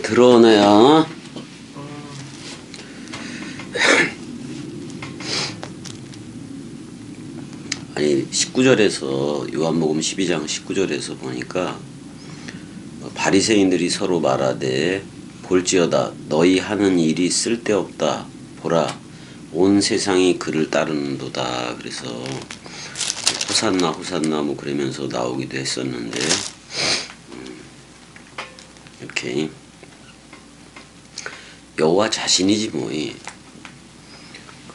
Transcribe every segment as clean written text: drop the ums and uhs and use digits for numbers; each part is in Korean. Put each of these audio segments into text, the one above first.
드러내야. 아니 19절에서 요한복음 12장 19절에서 보니까 바리새인들이 서로 말하되 볼지어다 너희 하는 일이 쓸데없다 보라 온 세상이 그를 따르는도다. 그래서 호산나 호산나 뭐 그러면서 나오기도 했었는데 이렇게 여호와 자신이지 뭐.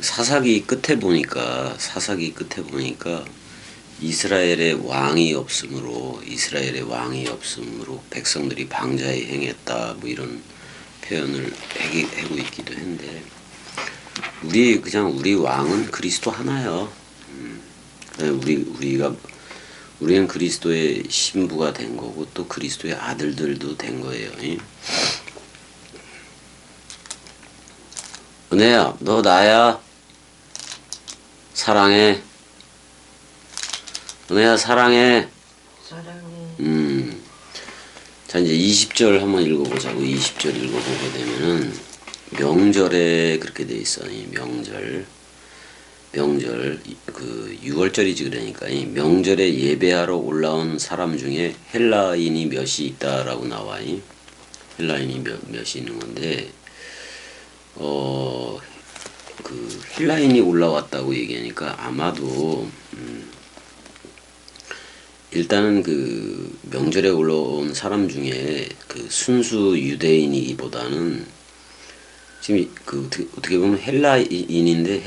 사사기 끝에 보니까 이스라엘의 왕이 없으므로 백성들이 방자에 행했다 뭐 이런 표현을 하고 있기도 한데 우리 왕은 그리스도 하나요. 우리는 그리스도의 신부가 된 거고 또 그리스도의 아들들도 된 거예요. 은혜야, 너 나야? 사랑해. 은혜야, 사랑해. 사랑해. 자, 이제 20절 한번 읽어보자고. 20절 읽어보게 되면은, 명절에 그렇게 돼 있어. 명절, 6월절이지, 그러니까. 명절에 예배하러 올라온 사람 중에 헬라인이 몇이 있다라고 나와. 헬라인이 몇이 있는 건데, 헬라인이 올라왔다고 얘기하니까 아마도 일단은 그 명절에 올라온 사람 중에 그 순수 유대인이기보다는 지금 그 어떻게 보면 헬라인인데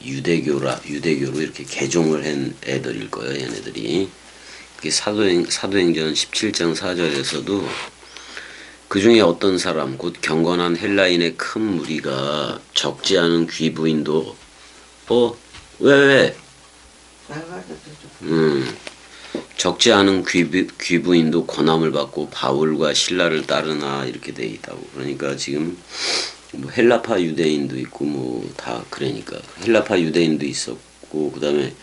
유대교로 이렇게 개종을 한 애들일 거예요. 얘네들이. 그게 사도행전 17장 4절에서도 그 중에 어떤 사람 곧 경건한 헬라인의 큰 무리가 적지 않은 귀부인도 왜? 적지 않은 귀부인도 고난을 받고 바울과 실라를 따르나 이렇게 돼 있다고. 그러니까 지금 뭐 헬라파 유대인도 있고 뭐 다 그러니까 헬라파 유대인도 있었고 그다음에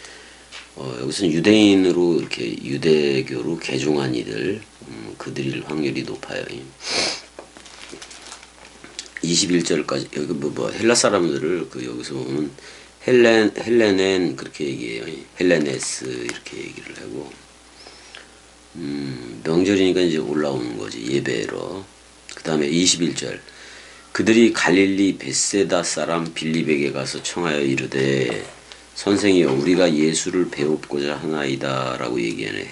여기서는 유대인으로 이렇게 유대교로 개종한 이들 그들일 확률이 높아요. 21절까지 여기 뭐 헬라 사람들을 여기서 보면 헬레넨 그렇게 얘기해요. 헬레네스 이렇게 얘기를 하고 명절이니까 이제 올라오는 거지 예배로. 그 다음에 21절 그들이 갈릴리 벳세다 사람 빌립에게 가서 청하여 이르되 선생이여 우리가 예수를 배웁고자 하나이다 라고 얘기하네.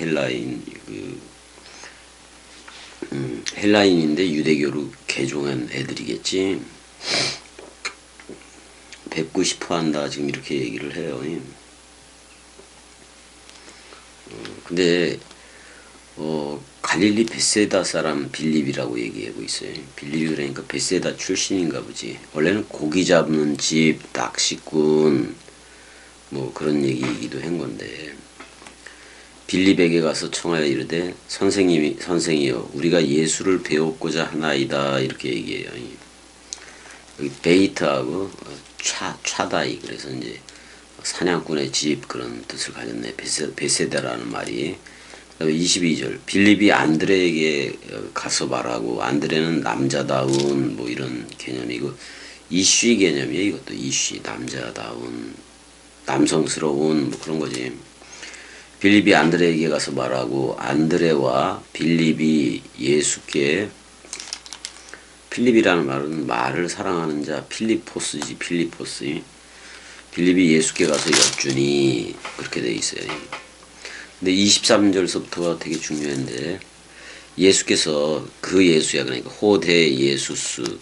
헬라인인데 유대교로 개종한 애들이겠지. 뵙고 싶어 한다 지금 이렇게 얘기를 해요. 근데 갈릴리 벳세다 사람 빌립이라고 얘기하고 있어요. 빌립이 그러니까 벳세다 출신인가 보지. 원래는 고기 잡는 집, 낚시꾼 뭐 그런 얘기이기도 한 건데 빌립에게 가서 청하여 이르되 선생이여 우리가 예수를 배웠고자 하나이다 이렇게 얘기해요. 여기 베이트하고 차다이 그래서 이제 사냥꾼의 집 그런 뜻을 가졌네. 베세다라는 말이. 그다음에 22절 빌립이 안드레에게 가서 말하고 안드레는 남자다운 뭐 이런 개념이고 이쉬 개념이에요. 이것도 이쉬 남자다운 남성스러운 뭐 그런 거지. 빌립이 안드레에게 가서 말하고 안드레와 빌립이 예수께 필립이라는 말은 말을 사랑하는 자 필리포스지. 빌립이 예수께 가서 여쭈니 그렇게 돼 있어요. 근데 23절서부터가 되게 중요한데 예수께서 그 예수야 그러니까 호대 예수스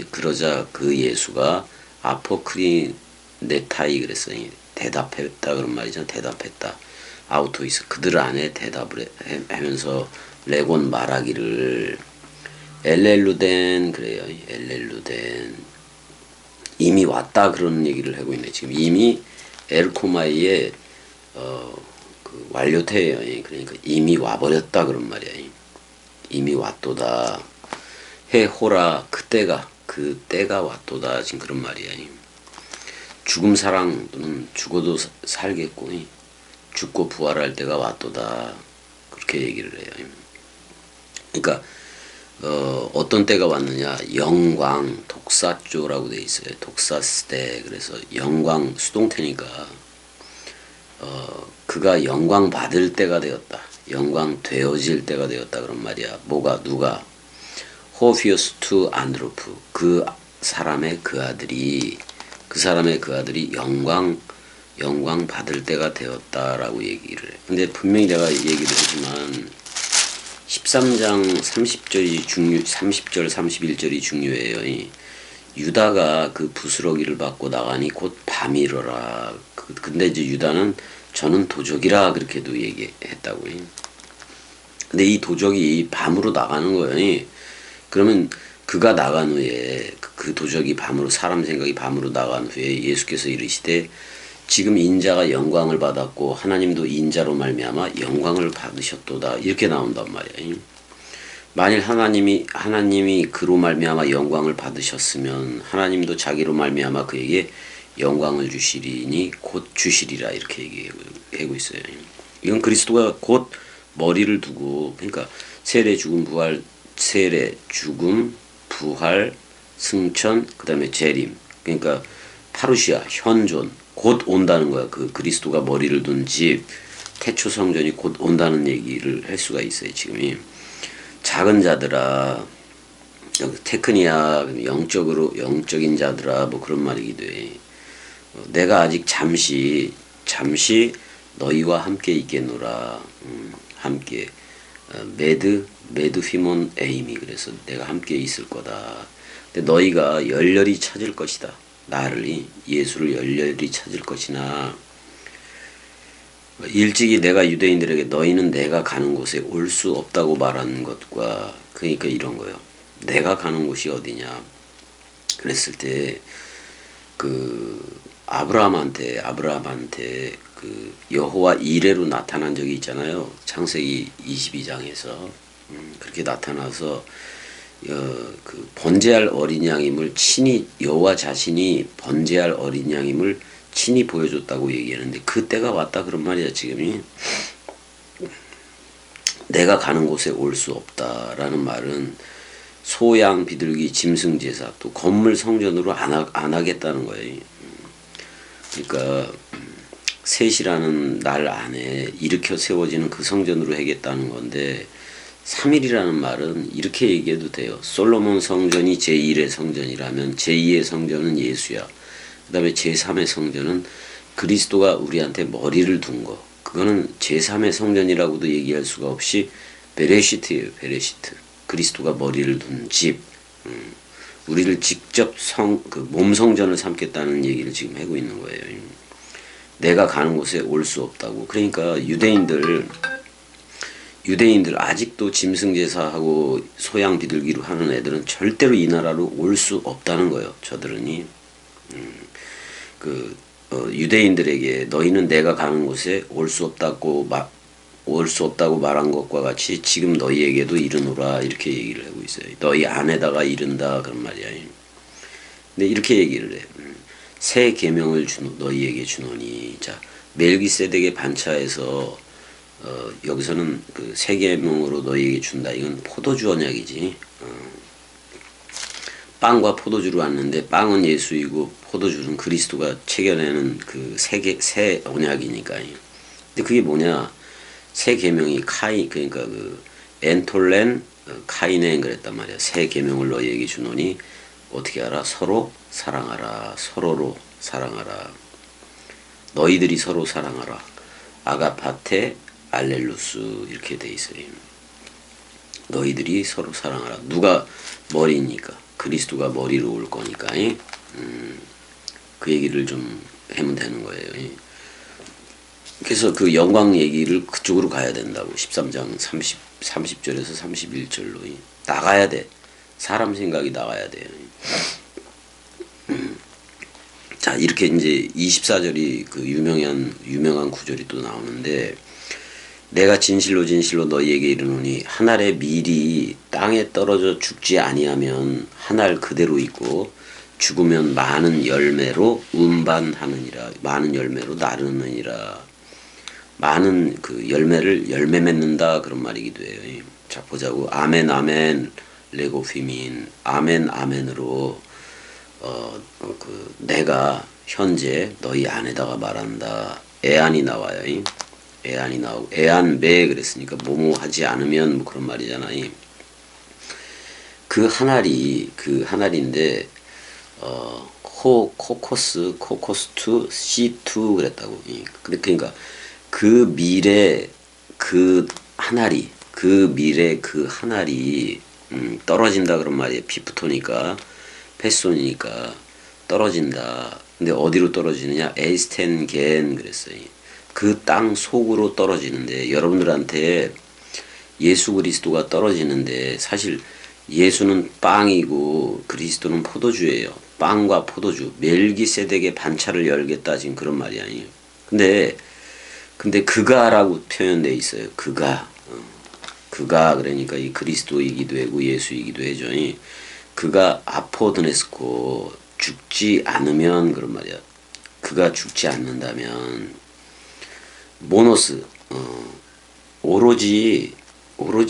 그러자 그 예수가 아포크리네타이 그랬어요. 대답했다 그런 말이잖아. 대답했다. 아우토이스 그들 안에 대답을 하면서 레곤 말하기를 엘렐루덴 그래요. 엘렐루덴 이미 왔다 그런 얘기를 하고 있네. 지금 이미 엘코마이의 그 완료태예요. 그러니까 이미 와버렸다 그런 말이야. 이미 왔도다. 해호라 그때가 왔도다 지금 그런 말이야. 죽음 사랑 또는 죽어도 살겠고 죽고 부활할 때가 왔도다 그렇게 얘기를 해요. 그러니까 어떤 때가 왔느냐, 영광 독사조라고 돼 있어요. 독사스때. 그래서 영광 수동태니까 그가 영광 받을 때가 되었다, 영광 되어질 때가 되었다 그런 말이야. 뭐가, 누가? 호피어스 투 안드로프, 그 사람의 그 아들이 영광 받을 때가 되었다라고 얘기를 해. 근데 분명히 내가 얘기를 하지만 13장 30절 31절이 중요해요. 유다가 그 부스러기를 받고 나가니 곧 밤이러라. 근데 이제 유다는 저는 도적이라 그렇게도 얘기했다고. 근데 이 도적이 밤으로 나가는 거예요. 그러면 그가 나간 후에, 그 도적이 밤으로, 사람 생각이 밤으로 나간 후에 예수께서 이르시되 지금 인자가 영광을 받았고 하나님도 인자로 말미암아 영광을 받으셨도다, 이렇게 나온단 말이야. 만일 하나님이 그로 말미암아 영광을 받으셨으면 하나님도 자기로 말미암아 그에게 영광을 주시리니 곧 주시리라, 이렇게 얘기하고 있어요. 이건 그리스도가 곧 머리를 두고, 그러니까 세례 죽음 부활 승천, 그 다음에 재림, 그러니까 파루시아 현존 곧 온다는 거야. 그 그리스도가 머리를 둔 집 태초 성전이 곧 온다는 얘기를 할 수가 있어요. 지금이 작은 자들아, 테크니아, 영적인 자들아, 뭐 그런 말이기도 해. 내가 아직 잠시 너희와 함께 있겠노라. 함께 메드 휘몬 에임이, 그래서 내가 함께 있을 거다. 근데 너희가 열렬히 찾을 것이다. 나를, 예수를 열렬히 찾을 것이나, 일찍이 내가 유대인들에게 너희는 내가 가는 곳에 올 수 없다고 말하는 것과, 그러니까 이런 거요. 내가 가는 곳이 어디냐 그랬을 때, 아브라함한테 그 여호와 이레로 나타난 적이 있잖아요. 창세기 22장에서 그렇게 나타나서 그 번제할 어린 양임을 친히, 여호와 자신이 번제할 어린 양임을 친히 보여줬다고 얘기하는데, 그때가 왔다 그런 말이야. 지금이 내가 가는 곳에 올 수 없다라는 말은 소양 비둘기 짐승 제사, 또 건물 성전으로 안 하겠다는 거예요. 그러니까 셋이라는 날 안에 일으켜 세워지는 그 성전으로 하겠다는 건데, 3일이라는 말은 이렇게 얘기해도 돼요. 솔로몬 성전이 제1의 성전이라면 제2의 성전은 예수야. 그 다음에 제3의 성전은 그리스도가 우리한테 머리를 둔 거. 그거는 제3의 성전이라고도 얘기할 수가 없이 베레시트예요. 베레시트. 그리스도가 머리를 둔 집. 우리를 직접 몸 성전을 삼겠다는 얘기를 지금 하고 있는 거예요. 내가 가는 곳에 올 수 없다고. 그러니까 유대인들 아직도 짐승 제사하고 소양 비둘기로 하는 애들은 절대로 이 나라로 올 수 없다는 거예요. 저들은이 유대인들에게 너희는 내가 가는 곳에 올 수 없다고 말한 것과 같이 지금 너희에게도 이르노라, 이렇게 얘기를 하고 있어요. 너희 안에다가 이른다 그런 말이야. 근데 이렇게 얘기를 해. 새 계명을 너희에게 주노니. 자, 멜기세덱의 반차에서 여기서는 그 새 계명으로 너희에게 준다. 이건 포도주 언약이지. 빵과 포도주로 왔는데 빵은 예수이고 포도주는 그리스도가 체결하는 그 새 언약이니까. 근데 그게 뭐냐? 새 계명이 그러니까 그 엔톨렌 카이넨 그랬단 말이야. 새 계명을 너희에게 주노니 어떻게 알아? 서로 사랑하라. 서로로 사랑하라. 너희들이 서로 사랑하라. 아가파테 알렐루스, 이렇게 돼 있어요. 너희들이 서로 사랑하라. 누가 머리니까 그리스도가 머리로 올 거니까. 그 얘기를 좀 하면 되는 거예요. 그래서 그 영광 얘기를 그쪽으로 가야 된다고. 13장 30절에서 31절로 나가야 돼. 사람 생각이 나가야 돼요. 자, 이렇게 이제 24절이 그 유명한 구절이 또 나오는데, 내가 진실로 너희에게 이르노니 한 알의 밀이 땅에 떨어져 죽지 아니하면 한 알 그대로 있고 죽으면 많은 열매로 운반하느니라. 많은 열매로 나르느니라. 많은 열매 맺는다 그런 말이기도 해요. 자, 보자고. 아멘 아멘. 레고피민 아멘 아멘으로 내가 현재 너희 안에다가 말한다. 애안이 나와요. 애안이 나오고 애안매 그랬으니까 뭐뭐 하지 않으면 뭐 그런 말이잖아요. 그 하나리인데 코코스 2 C2 그랬다고. 그러니까 그 미래 그 하나리 떨어진다 그런 말이에요. 피프토니까 패손이니까 떨어진다. 근데 어디로 떨어지느냐? 에이스텐겐 그랬어요. 그 땅 속으로 떨어지는데 여러분들한테 예수 그리스도가 떨어지는데 사실 예수는 빵이고 그리스도는 포도주예요. 빵과 포도주. 멜기세덱의 반차를 열겠다 지금 그런 말이 아니에요. 근데 그가라고 표현돼 있어요. 그가 그러니까 이 그리스도이기도 하고 예수이기도 해죠. 그가 아포드네스코 죽지 않으면 그런 말이야. 그가 죽지 않는다면 모노스 오로지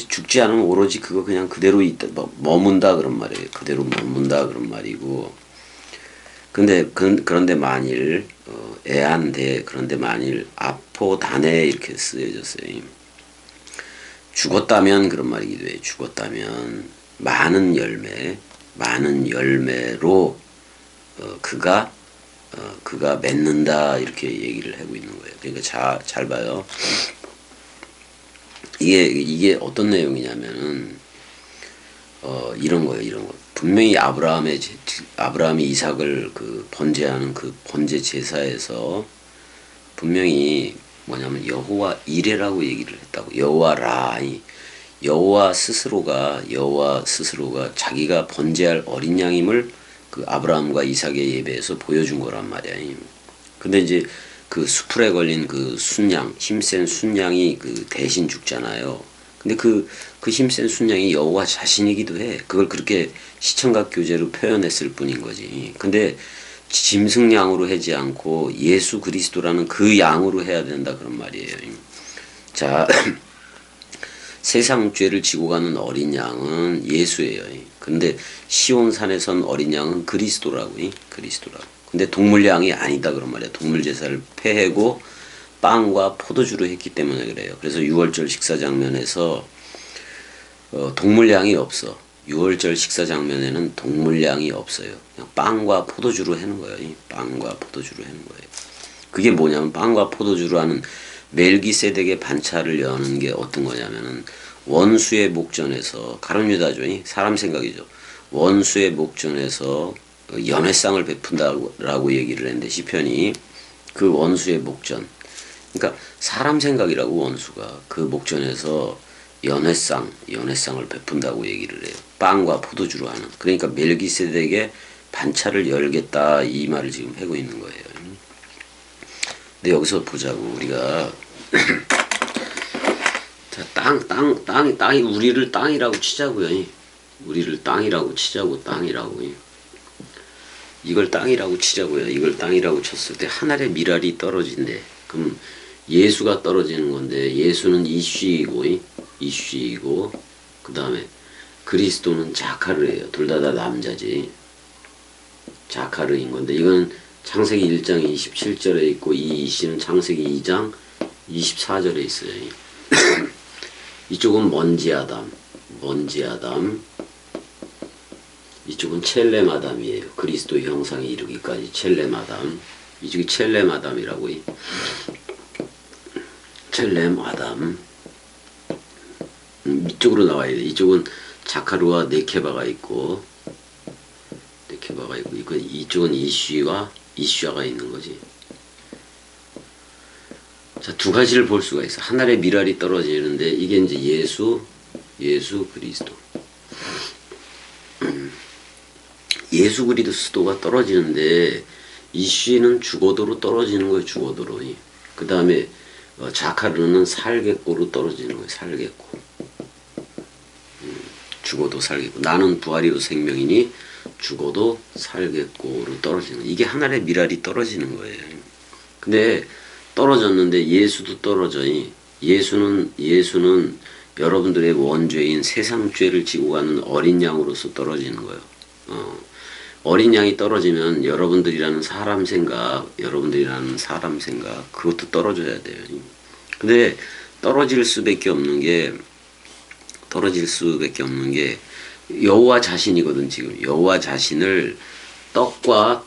죽지 않으면 오로지 그거 그냥 그대로 있다 머문다 그런 말이에요. 그대로 머문다 그런 말이고. 그런데 만일 애한데 그런데 만일 아포다네 이렇게 쓰여졌어요. 죽었다면 그런 말이기도 해요. 죽었다면 많은 열매로 그가 맺는다 이렇게 얘기를 하고 있는 거예요. 그러니까 잘 봐요. 이게 어떤 내용이냐면은 이런 거예요. 이런 거. 분명히 아브라함이 이삭을 그 번제하는 그 번제 제사에서 분명히 뭐냐면 여호와 이레라고 얘기를 했다고. 여호와 스스로가 자기가 번제할 어린 양임을 그 아브라함과 이삭의 예배에서 보여준 거란 말이야. 근데 이제 그 수풀에 걸린 그 순양, 힘센 순양이 그 대신 죽잖아요. 근데 그 힘센 순양이 여호와 자신이기도 해. 그걸 그렇게 시청각 교제로 표현했을 뿐인 거지. 근데 짐승양으로 하지 않고 예수 그리스도라는 그 양으로 해야 된다 그런 말이에요. 자, 세상 죄를 지고 가는 어린 양은 예수예요. 근데 시온산에선 어린 양은 그리스도라고. 근데 동물양이 아니다 그런 말이야. 동물 제사를 폐하고 빵과 포도주로 했기 때문에 그래요. 그래서 6월절 식사 장면에서 동물양이 없어. 6월절 식사 장면에는 동물양이 없어요. 그냥 빵과 포도주로 하는 거예요. 빵과 포도주로 하는 거예요. 그게 뭐냐면 빵과 포도주로 하는 멜기세덱의 반차를 여는 게 어떤 거냐면은 원수의 목전에서 가룟유다죠. 사람 생각이죠. 원수의 목전에서 연회상을 베푼다라고 얘기를 했는데 시편이 그 원수의 목전. 그러니까 사람 생각이라고 원수가 그 목전에서 연회상을 베푼다고 얘기를 해요. 빵과 포도주로 하는. 그러니까 멜기세덱의 반차를 열겠다 이 말을 지금 하고 있는 거예요. 근데 여기서 보자고 우리가 자, 땅이 우리를 땅이라고 치자고요. 우리를 땅이라고 치자고 땅이라고. 이걸 땅이라고 치자고요. 이걸 땅이라고 쳤을 때 하늘의 미랄이 떨어진대. 그럼 예수가 떨어지는 건데 예수는 이슈이고 그 다음에 그리스도는 자카르예요. 둘 다 남자지. 자카르인 건데 이건 창세기 1장 27절에 있고 이 이시는 창세기 2장 24절에 있어요. 이쪽은 먼지아담 이쪽은 첼레마담이에요. 그리스도 형상에 이르기까지 첼레마담. 이쪽이 첼레마담이라고. 첼레마담. 이쪽으로 나와야 돼. 이쪽은 자카르와 네케바가 있고 이쪽은 이슈아가 있는 거지. 자, 두 가지를 볼 수가 있어. 하늘의 미랄이 떨어지는데 이게 이제 예수 그리스도. 예수 그리스도가 떨어지는데 이슈는 죽어도로 떨어지는 거예요. 죽어도로. 그 다음에 자카르는 살개꼬로 떨어지는 거예요. 살개꼬. 죽어도 살개꼬. 나는 부활이요 생명이니 죽어도 살개꼬로 떨어지는 거예요. 이게 하늘의 미랄이 떨어지는 거예요. 근데 떨어졌는데 예수도 떨어져. 예수는 여러분들의 원죄인 세상 죄를 지고 가는 어린 양으로서 떨어지는 거예요. 어린 양이 떨어지면 여러분들이라는 사람 생각, 그것도 떨어져야 돼요. 근데 떨어질 수밖에 없는 게 여호와 자신이거든. 지금 여호와 자신을 떡과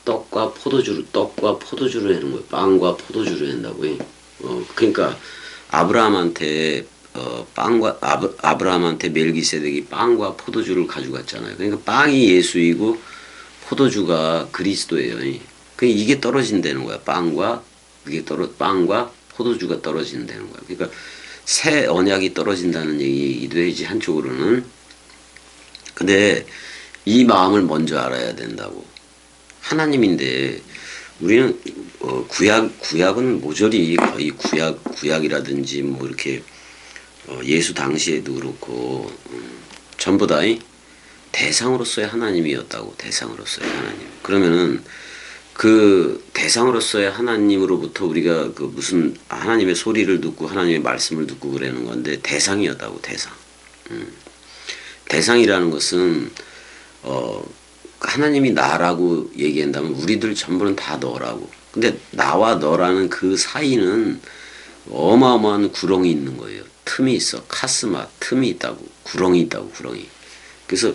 포도주로 하는 거예요. 빵과 포도주로 한다고요. 그러니까 아브라함한테 아브라함한테 멜기세덱이 빵과 포도주를 가져갔잖아요. 그러니까 빵이 예수이고 포도주가 그리스도예요. 그러니까 이게 떨어진다는 거야. 빵과 포도주가 떨어진다는 거야. 그러니까 새 언약이 떨어진다는 얘기도 해야지, 한쪽으로는. 근데 이 마음을 먼저 알아야 된다고. 하나님인데 우리는 구약은 모조리 거의 구약이라든지 뭐 이렇게 예수 당시에도 그렇고 전부 다 대상으로서의 하나님이었다고. 대상으로서의 하나님. 그러면은 그 대상으로서의 하나님으로부터 우리가 그 무슨 하나님의 소리를 듣고 하나님의 말씀을 듣고 그러는 건데 대상이었다고. 대상이라는 것은 하나님이 나라고 얘기한다면 우리들 전부는 다 너라고. 근데 나와 너라는 그 사이는 어마어마한 구렁이 있는 거예요. 틈이 있어. 카스마, 틈이 있다고. 구렁이 있다고. 그래서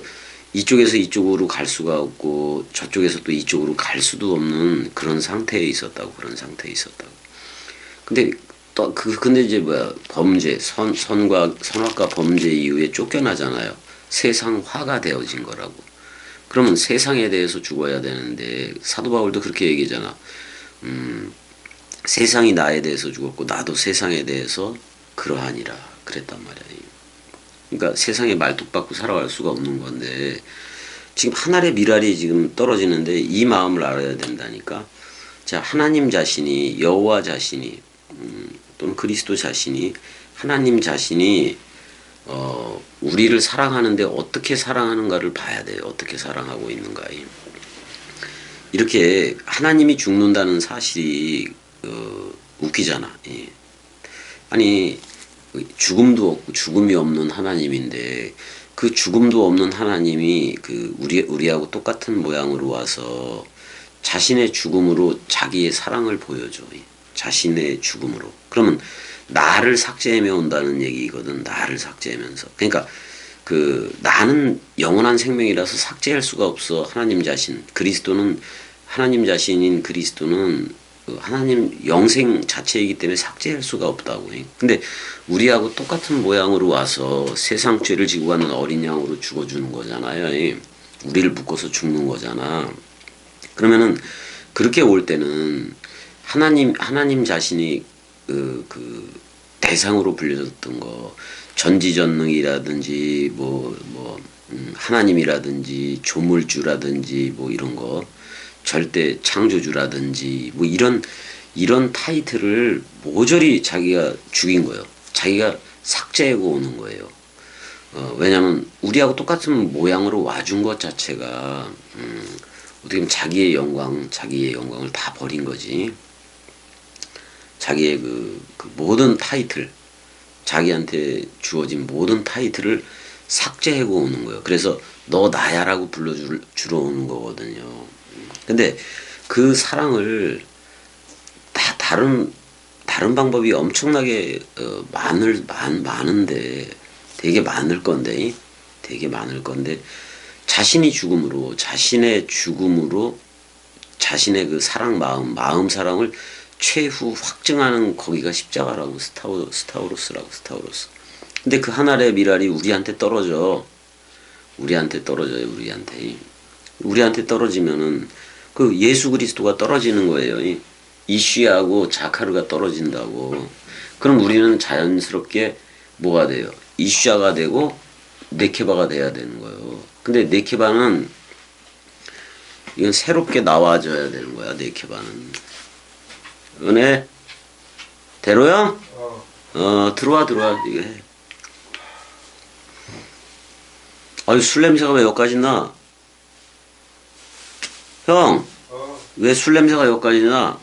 이쪽에서 이쪽으로 갈 수가 없고 저쪽에서 또 이쪽으로 갈 수도 없는 그런 상태에 있었다고. 근데 근데 이제 범죄, 선악과 범죄 이후에 쫓겨나잖아요. 세상화가 되어진 거라고. 그러면 세상에 대해서 죽어야 되는데 사도 바울도 그렇게 얘기하잖아. 세상이 나에 대해서 죽었고 나도 세상에 대해서 그러하니라 그랬단 말이야. 그러니까 세상에 말뚝박고 살아갈 수가 없는 건데 지금 한 알의 밀알이 지금 떨어지는데 이 마음을 알아야 된다니까. 자, 하나님 자신이, 여호와 자신이, 또는 그리스도 자신이, 하나님 자신이 우리를 사랑하는데 어떻게 사랑하는가를 봐야 돼요. 어떻게 사랑하고 있는가. 이렇게 하나님이 죽는다는 사실이 웃기잖아. 아니 죽음도 없고 죽음이 없는 하나님인데 그 죽음도 없는 하나님이 그 우리하고 똑같은 모양으로 와서 자신의 죽음으로 자기의 사랑을 보여줘. 자신의 죽음으로. 그러면 나를 삭제하며 온다는 얘기거든. 나를 삭제하면서. 그러니까 나는 영원한 생명이라서 삭제할 수가 없어. 하나님 자신. 하나님 자신인 그리스도는 하나님 영생 자체이기 때문에 삭제할 수가 없다고. 근데 우리하고 똑같은 모양으로 와서 세상 죄를 지고 가는 어린 양으로 죽어주는 거잖아요. 우리를 묶어서 죽는 거잖아. 그러면은 그렇게 올 때는 하나님 자신이 그 대상으로 불려졌던 거, 전지전능이라든지 하나님이라든지 조물주라든지 뭐 이런 거, 절대 창조주라든지 뭐 이런 타이틀을 모조리 자기가 죽인 거예요. 자기가 삭제하고 오는 거예요. 왜냐면 우리하고 똑같은 모양으로 와준 것 자체가 어떻게 보면 자기의 영광을 다 버린 거지. 자기의 그 모든 타이틀, 자기한테 주어진 모든 타이틀을 삭제하고 오는 거예요. 그래서 너 나야라고 불러주러 오는 거거든요. 근데 그 사랑을 다 다른 방법이 엄청나게 많은데 되게 많을 건데 자신의 죽음으로 자신의 그 마음 사랑을 최후 확증하는 거기가 십자가라고. 스타우로스라고. 근데 그 하늘의 미랄이 우리한테 떨어져요. 우리한테 떨어지면은 그 예수 그리스도가 떨어지는 거예요. 이쉬하고 자카르가 떨어진다고. 그럼 우리는 자연스럽게 뭐가 돼요? 이쉬아가 되고 네케바가 돼야 되는 거예요. 근데 네케바는 이건 새롭게 나와줘야 되는 거야. 네케바는. 은혜, 대로 형? 들어와. 이게 해. 아유, 술 냄새가 왜 여기까지 나? 형, 왜 술 냄새가 여기까지 나?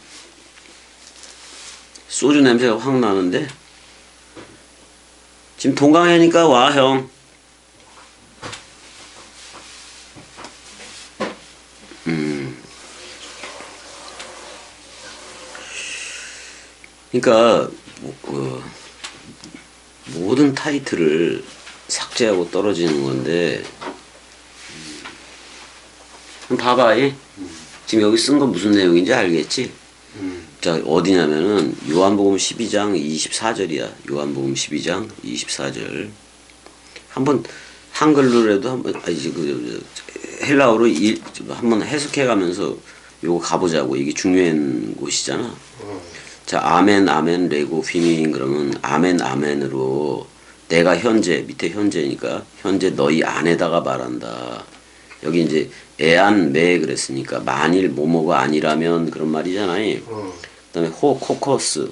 소주 냄새가 확 나는데? 지금 동강이니까 와, 형. 그러니까 모든 타이틀을 삭제하고 떨어지는 건데 봐봐. 지금 여기 쓴 건 무슨 내용인지 알겠지? 자, 어디냐면은 요한복음 12장 24절이야. 요한복음 12장 24절. 한번 한글로라도 한번 헬라어로 한번 해석해 가면서 요거 가보자고. 이게 중요한 곳이잖아. 자, 아멘 아멘 레고 피민 그러면 아멘 아멘으로 내가 현재 밑에 현재니까 현재 너희 안에다가 말한다. 여기 이제 애안매 그랬으니까 만일 뭐뭐가 아니라면 그런 말이잖아요. 그다음에 호코코스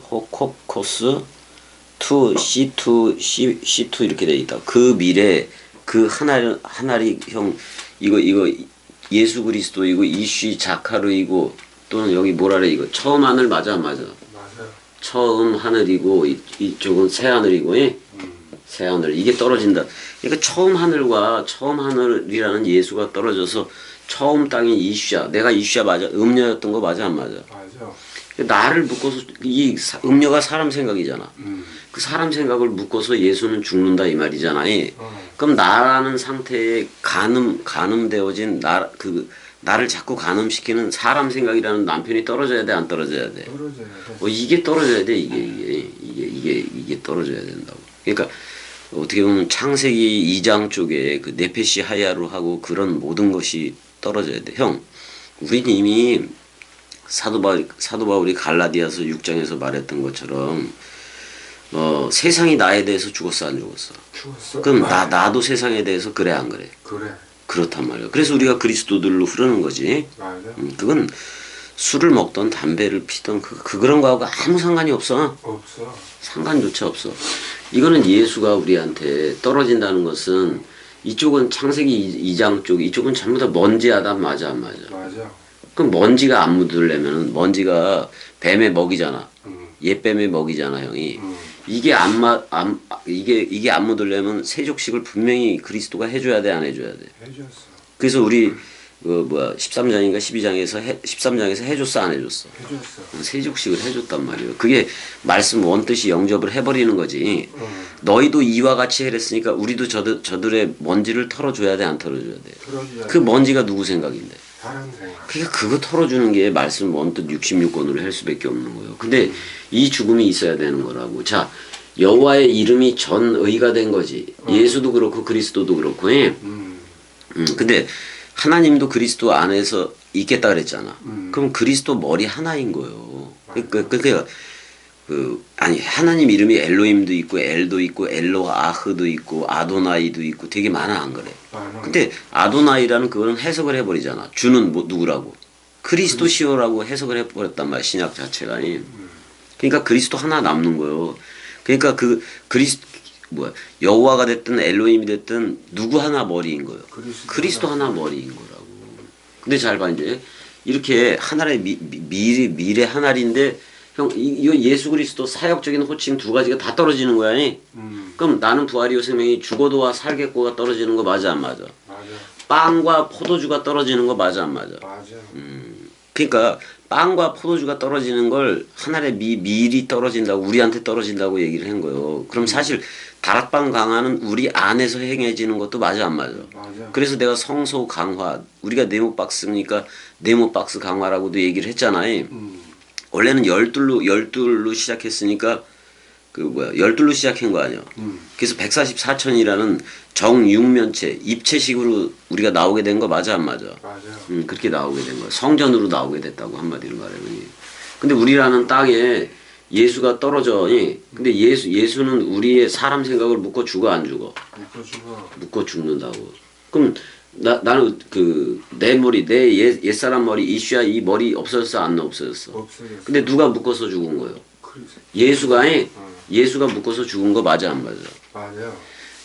투 C2 이렇게 돼 있다. 그 미래 그 하나리 형 이거 예수 그리스도이고 이쉬 자카르이고 또는 여기 뭐라래 이거 처음 하늘 맞아 안 맞아? 맞아요. 처음 하늘이고 이쪽은 새 하늘이고 새 하늘 이게 떨어진다. 그러니까 처음 하늘과 처음 하늘이라는 예수가 떨어져서 처음 땅인 이슈야. 내가 이슈야 맞아? 음녀였던 거 맞아 안 맞아? 맞아. 나를 묶어서 이 음녀가 사람 생각이잖아. 그 사람 생각을 묶어서 예수는 죽는다 이 말이잖아. 그럼 나라는 상태에 가늠되어진 나를 자꾸 가늠시키는 사람 생각이라는 남편이 떨어져야 돼 안 떨어져야 돼? 떨어져야 돼. 이게 떨어져야 돼. 이게 떨어져야 된다고. 그러니까 어떻게 보면 창세기 2장 쪽에 그 네페시 하야로 하고 그런 모든 것이 떨어져야 돼. 형, 우린 이미 사도 바울이 갈라디아서 6장에서 말했던 것처럼 세상이 나에 대해서 죽었어 안 죽었어? 죽었어. 그럼 나도 세상에 대해서 그래 안 그래? 그래. 그렇단 말이야. 그래서 우리가 그리스도들로 흐르는 거지. 맞아. 그건 술을 먹던 담배를 피던 그런 거하고 아무 상관이 없어. 없어. 상관조차 없어. 이거는 예수가 우리한테 떨어진다는 것은 이쪽은 창세기 2장 쪽 이쪽은 전부 다 먼지하다 맞아 안 맞아? 맞아. 그럼 먼지가 안 묻으려면 먼지가 뱀의 먹이잖아. 옛뱀의 먹이잖아, 형이. 이게 이게 안 묻으려면 세족식을 분명히 그리스도가 해줘야 돼, 안 해줘야 돼. 해줬어. 그래서 우리 13장인가 13장에서 해줬어, 안 해줬어. 해줬어. 세족식을 해줬단 말이에요. 그게 말씀 원뜻이 영접을 해버리는 거지. 너희도 이와 같이 해랬으니까 우리도 저들의 먼지를 털어줘야 돼, 안 털어줘야 돼. 털어줘야 그 돼. 먼지가 누구 생각인데? 사람 생각. 그러니까 그거 털어주는 게 말씀 원뜻 66권으로 할 수밖에 없는 거예요. 근데 이 죽음이 있어야 되는 거라고. 자, 여호와의 이름이 전의가 된 거지. 예수도 그렇고 그리스도도 그렇고. 근데 하나님도 그리스도 안에서 있겠다 그랬잖아. 그럼 그리스도 머리 하나인 거예요. 그러니까 아니 하나님 이름이 엘로힘도 있고 엘도 있고 엘로아흐도 있고 아도나이도 있고 되게 많아 안 그래? 많아. 근데 아도나이라는 그거는 해석을 해버리잖아. 주는 누구라고? 그리스도시오라고 해석을 해버렸단 말이야. 신약 자체가. 그러니까 그리스도 하나 남는 거예요. 그러니까 여호와가 됐든 엘로힘이 됐든 누구 하나 머리인 거예요. 그리스도 하나 머리인 거라고. 근데 잘 봐 이제 이렇게 하나의 미래 하나인데 형 이거 예수 그리스도 사역적인 호칭 두 가지가 다 떨어지는 거야. 그럼 나는 부활이요 생명이 죽어도와 살겠고가 떨어지는 거 맞아 안 맞아? 맞아. 빵과 포도주가 떨어지는 거 맞아 안 맞아? 맞아. 그러니까 빵과 포도주가 떨어지는 걸 하늘의 밀이 떨어진다고 우리한테 떨어진다고 얘기를 한 거예요. 그럼 사실 다락방 강화는 우리 안에서 행해지는 것도 맞아 안 맞아? 맞아. 그래서 내가 성소 강화 우리가 네모박스니까 네모박스 강화라고도 얘기를 했잖아요. 원래는 열둘로 시작했으니까 열둘로 시작한 거 아니야. 그래서 144천이라는 정육면체 입체식으로 우리가 나오게 된 거 맞아 안 맞아? 맞아. 그렇게 나오게 된 거야. 성전으로 나오게 됐다고 한마디로 말하면. 근데 우리라는 땅에 예수가 떨어져. 근데 예수는 우리의 사람 생각을 묶어 죽어 안 죽어? 묶어 죽어. 묶어 죽는다고. 그럼 나는 내 머리 내 옛사람 머리 이슈야 이 머리 없어졌어 안 없어졌어? 없어졌어. 근데 누가 묶어서 죽은 거예요? 예수가 묶어서 죽은 거 맞아 안 맞아? 맞아.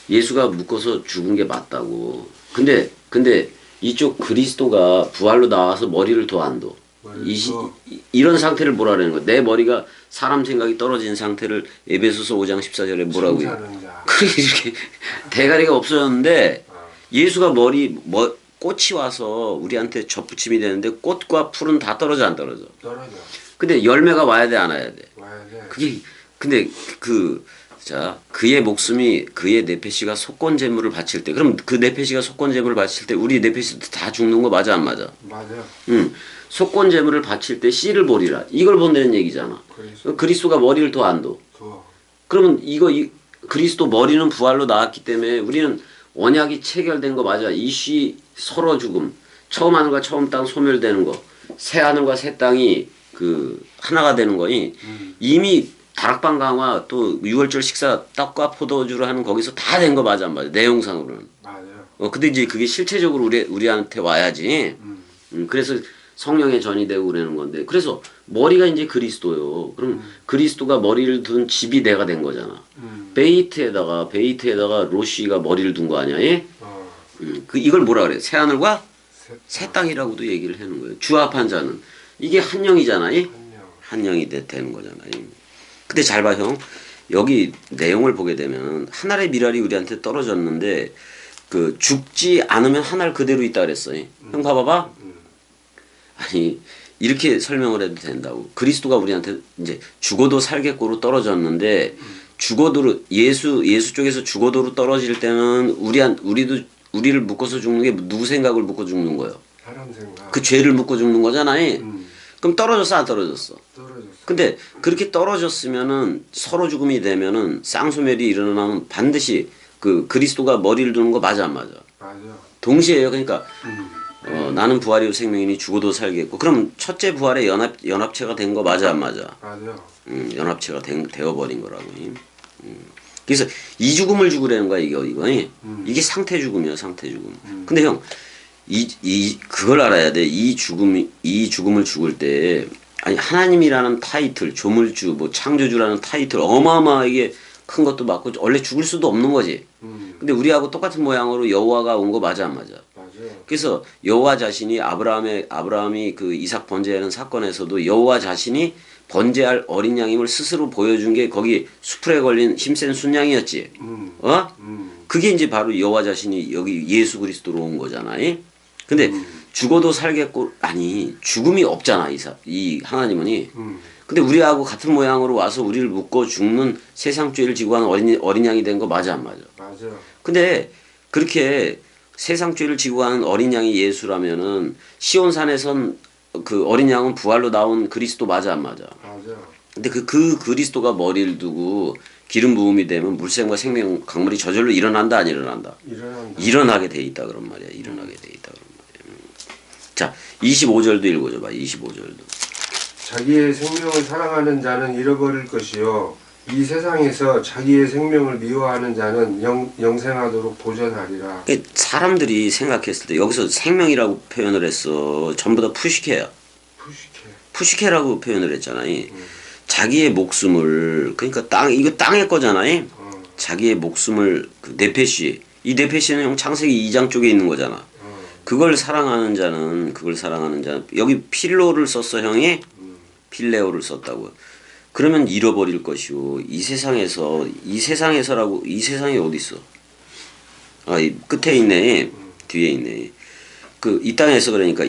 예수가 묶어서 죽은 게 맞다고. 근데 이쪽 그리스도가 부활로 나와서 머리를 더 안 둬. 머리도 이런 상태를 뭐라는 거야? 내 머리가 사람 생각이 떨어진 상태를 에베소서 5장 14절에 뭐라고 해요? 심사는 자. 그렇게 이렇게 대가리가 없어졌는데 어. 예수가 꽃이 와서 우리한테 접붙임이 되는데 꽃과 풀은 다 떨어져 안 떨어져? 떨어져. 근데 열매가 와야 돼 안 와야 돼? 와야 돼. 그게 근데 그의 목숨이 그의 네페시가 속건 제물을 바칠 때 그럼 그 네페시가 속건 제물을 바칠 때 우리 네페시도 다 죽는 거 맞아 안 맞아? 맞아. 응. 속건 제물을 바칠 때 씨를 보리라. 이걸 본다는 얘기잖아. 그리스도 그리스도가 머리를 더 안 둬. 더. 그러면 그리스도 머리는 부활로 나왔기 때문에 우리는 언약이 체결된 거 맞아. 이 씨 서로 죽음. 처음 하늘과 처음 땅 소멸되는 거. 새 하늘과 새 땅이 그 하나가 되는 거니 이미 다락방 강화 또 유월절 식사 떡과 포도주로 하는 거기서 다 된 거 맞아 안 맞아? 내용상으로는. 맞아. 근데 이제 그게 실체적으로 우리한테 와야지. 그래서 성령에 전이 되고 그러는 건데 그래서 머리가 이제 그리스도요. 그럼 그리스도가 머리를 둔 집이 내가 된 거잖아. 베이트에다가 로시가 머리를 둔 거 아니야? 예? 이걸 뭐라 그래? 새 하늘과 새 땅이라고도 얘기를 하는 거예요. 주합한 자는 이게 한 영이잖아. 예? 한 영이 되는 거잖아. 예? 근데 잘 봐 형. 여기 내용을 보게 되면 하늘의 미랄이 우리한테 떨어졌는데 그 죽지 않으면 하늘 그대로 있다 그랬어. 예? 형 봐봐봐. 아니 이렇게 설명을 해도 된다고. 그리스도가 우리한테 이제 죽어도 살겠고로 떨어졌는데 죽어도로 예수 쪽에서 죽어도로 떨어질 때는 우리를 묶어서 죽는 게 누구 생각을 묶어 죽는 거예요? 사람 생각. 그 죄를 묶어 죽는 거잖아. 그럼 떨어졌어 안 떨어졌어? 떨어졌어. 근데 그렇게 떨어졌으면은 서로 죽음이 되면은 쌍소멸이 일어나면 반드시 그 그리스도가 머리를 두는 거 맞아 안 맞아? 맞아. 동시에요. 그러니까 나는 부활이요 생명이니 죽어도 살겠고 그럼 첫째 부활의 연합체가 된 거 맞아 안 맞아? 맞아. 연합체가 되어버린 거라고. 그래서 이 죽음을 죽으라는 거야 이거. 이게 상태 죽음이야 상태 죽음. 근데 형 그걸 알아야 돼. 이 죽음을 죽을 때 아니 하나님이라는 타이틀 조물주 뭐 창조주라는 타이틀 어마어마하게 큰 것도 맞고 원래 죽을 수도 없는 거지. 근데 우리하고 똑같은 모양으로 여호와가 온 거 맞아 안 맞아? 맞아. 그래서 여호와 자신이 아브라함이 그 이삭 번제하는 사건에서도 여호와 자신이 번제할 어린 양임을 스스로 보여준 게 거기 수풀에 걸린 힘센 순양이었지. 그게 이제 바로 여호와 자신이 여기 예수 그리스도로 온 거잖아. 근데 죽어도 살겠고 아니 죽음이 없잖아 이 하나님은. 근데 우리하고 같은 모양으로 와서 우리를 묶어 죽는 세상 죄를 지고 하는 어린 양이 된 거 맞아 안 맞아? 맞아. 근데 그렇게 세상 죄를 지고 하는 어린 양이 예수라면은 시온산에선 그 어린 양은 부활로 나온 그리스도 맞아 안 맞아? 맞아. 근데 그 그리스도가 머리를 두고 기름 부음이 되면 물샘과 생명 강물이 저절로 일어난다 안 일어난다? 일어난다. 일어나게 돼 있다 그런 말이야. 일어나게 돼 있다 그런 말이야. 자 25절도 읽어줘봐. 25절도. 자기의 생명을 사랑하는 자는 잃어버릴 것이요 이 세상에서 자기의 생명을 미워하는 자는 영생하도록 보존하리라. 사람들이 생각했을 때 여기서 생명이라고 표현을 했어. 전부 다 푸시케야. 푸시케라고 표현을 했잖아. 자기의 목숨을 그러니까 이거 땅의 거잖아. 자기의 목숨을 그 네페시 이 네페시는 형 창세기 2장 쪽에 있는 거잖아. 그걸 사랑하는 자는 여기 필로를 썼어 형이. 필레오를 썼다고. 그러면 잃어버릴 것이요. 이 세상이 어디 있어? 이 끝에 있네. 뒤에 있네. 이 땅에서 그러니까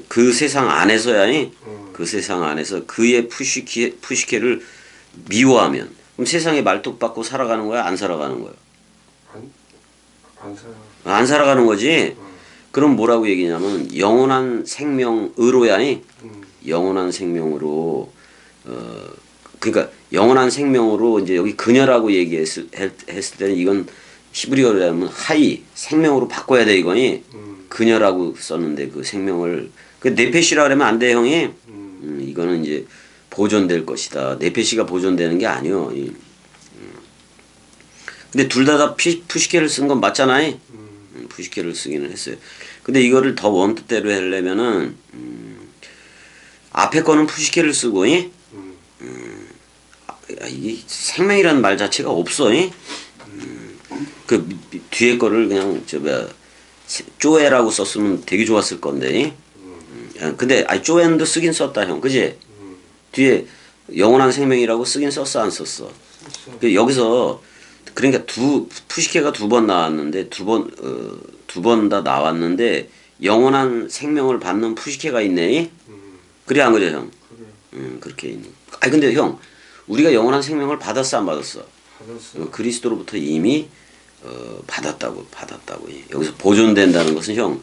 그 세상 안에서야. 그 세상 안에서 그의 푸시케를 미워하면 그럼 세상에 말뚝박고 살아가는 거야? 안 살아가는 거야? 안 살아가는 거지. 그럼 뭐라고 얘기냐면 영원한 생명으로야. 영원한 생명으로 그러니까 영원한 생명으로 이제 여기 그녀라고 얘기했을 때는 이건 히브리어로 하면 하이 생명으로 바꿔야 돼 이거니. 그녀라고 썼는데 그 생명을 그 네페시라 그러면 안 돼 형이. 이거는 이제 보존될 것이다. 네페시가 보존되는 게 아니요. 근데 둘 다 푸시케를 쓴 건 맞잖아요. 푸시케를 쓰기는 했어요. 근데 이거를 더 원뜻대로 하려면은 앞에 거는 푸시케를 쓰고 이게 생명이라는 말 자체가 없어. 그 뒤에 거를 그냥 쪼에라고 썼으면 되게 좋았을 건데 야, 근데 조앤도 쓰긴 썼다 형, 그지? 뒤에 영원한 생명이라고 쓰긴 썼어 안 썼어? 여기서 그러니까 푸시케가 2번 나왔는데 두 번 다 나왔는데 영원한 생명을 받는 푸시케가 있네. 그래 안 그래 형? 그래. 그렇게 있는. 아니 근데 형 우리가 영원한 생명을 받았어 안 받았어? 받았어. 그리스도로부터 이미 받았다고. 여기서 보존된다는 것은 형